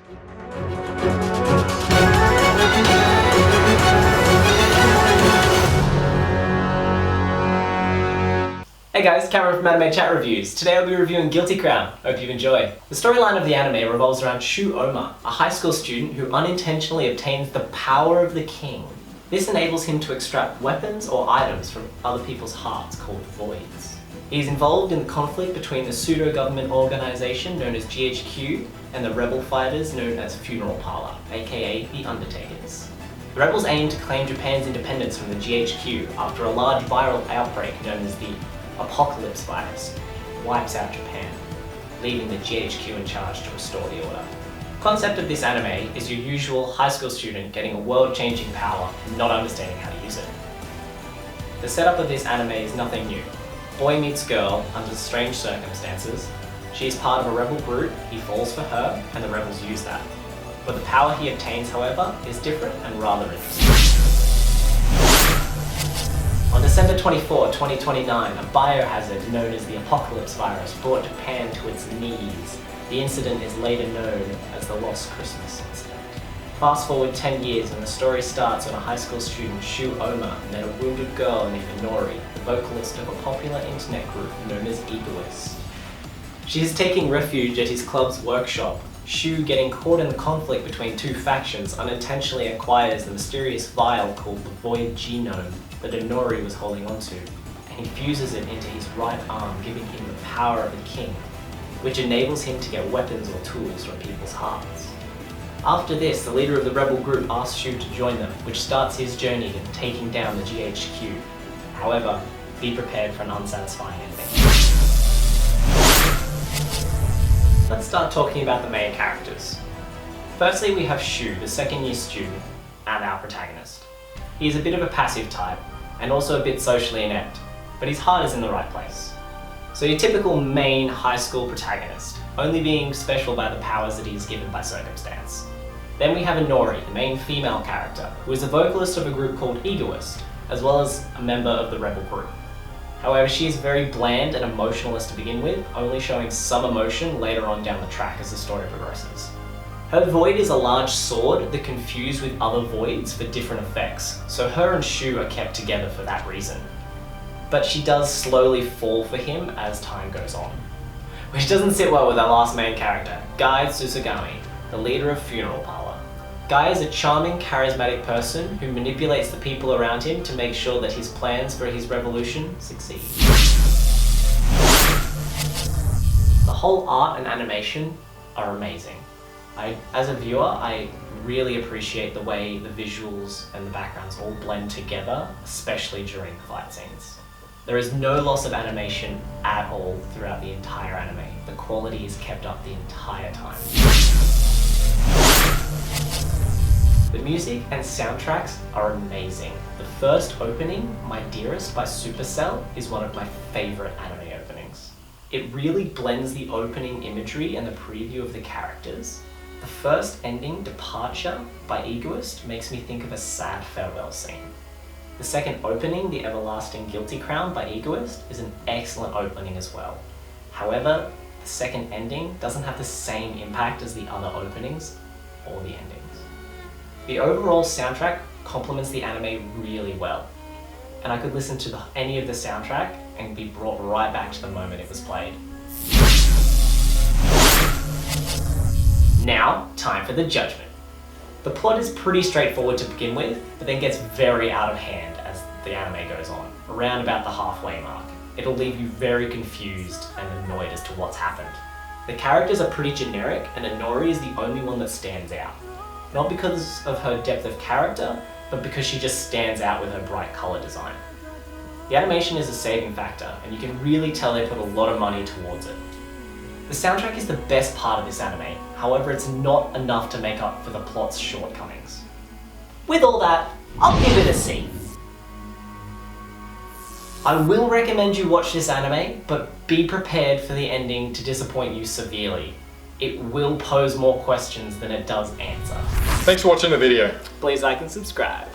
Hey guys, Cameron from Anime Chat Reviews. Today I'll be reviewing Guilty Crown. Hope you enjoy. The storyline of the anime revolves around Shu Oma, a high school student who unintentionally obtains the power of the king. This enables him to extract weapons or items from other people's hearts called voids. He is involved in the conflict between the pseudo-government organization known as GHQ and the rebel fighters known as Funeral Parlor, aka the Undertakers. The rebels aim to claim Japan's independence from the GHQ after a large viral outbreak known as the apocalypse virus wipes out Japan, leaving the GHQ in charge to restore the order. The concept of this anime is your usual high school student getting a world-changing power and not understanding how to use it. The setup of this anime is nothing new. Boy meets girl under strange circumstances. She is part of a rebel group, he falls for her, and the rebels use that. But the power he obtains, however, is different and rather interesting. On December 24, 2029, a biohazard known as the apocalypse virus brought Japan to its knees. The incident is later known as the Lost Christmas incident. Fast forward 10 years and the story starts on a high school student, Shu Oma, met a wounded girl named Inori, the vocalist of a popular internet group known as Egoist. She is taking refuge at his club's workshop. Shu, getting caught in the conflict between two factions, unintentionally acquires the mysterious vial called the Void Genome that Inori was holding onto, and he fuses it into his right arm, giving him the power of the king, which enables him to get weapons or tools from people's hearts. After this, the leader of the rebel group asks Shu to join them, which starts his journey in taking down the GHQ. However, be prepared for an unsatisfying ending. Let's start talking about the main characters. Firstly, we have Shu, the second-year student, and our protagonist. He is a bit of a passive type, and also a bit socially inept, but his heart is in the right place. So your typical main high school protagonist, only being special by the powers that he is given by circumstance. Then we have Inori, the main female character, who is a vocalist of a group called Egoist, as well as a member of the rebel group. However, she is very bland and emotionless to begin with, only showing some emotion later on down the track as the story progresses. Her void is a large sword that can fuse with other voids for different effects, so her and Shu are kept together for that reason. But she does slowly fall for him as time goes on, which doesn't sit well with our last main character, Gai Tsutsugami, the leader of Funeral Parlor. Guy is a charming, charismatic person who manipulates the people around him to make sure that his plans for his revolution succeed. The whole art and animation are amazing. As a viewer, I really appreciate the way the visuals and the backgrounds all blend together, especially during the fight scenes. There is no loss of animation at all throughout the entire anime. The quality is kept up the entire time. The music and soundtracks are amazing. The first opening, My Dearest by Supercell, is one of my favorite anime openings. It really blends the opening imagery and the preview of the characters. The first ending, Departure by Egoist, makes me think of a sad farewell scene. The second opening, The Everlasting Guilty Crown by Egoist, is an excellent opening as well. However, the second ending doesn't have the same impact as the other openings or the endings. The overall soundtrack complements the anime really well, and I could listen to any of the soundtrack and be brought right back to the moment it was played. Now, time for the judgment. The plot is pretty straightforward to begin with, but then gets very out of hand as the anime goes on, around about the halfway mark. It'll leave you very confused and annoyed as to what's happened. The characters are pretty generic, and Inori is the only one that stands out. Not because of her depth of character, but because she just stands out with her bright colour design. The animation is a saving factor, and you can really tell they put a lot of money towards it. The soundtrack is the best part of this anime, however it's not enough to make up for the plot's shortcomings. With all that, I'll give it a C. I will recommend you watch this anime, but be prepared for the ending to disappoint you severely. It will pose more questions than it does answer. Thanks for watching the video. Please like and subscribe.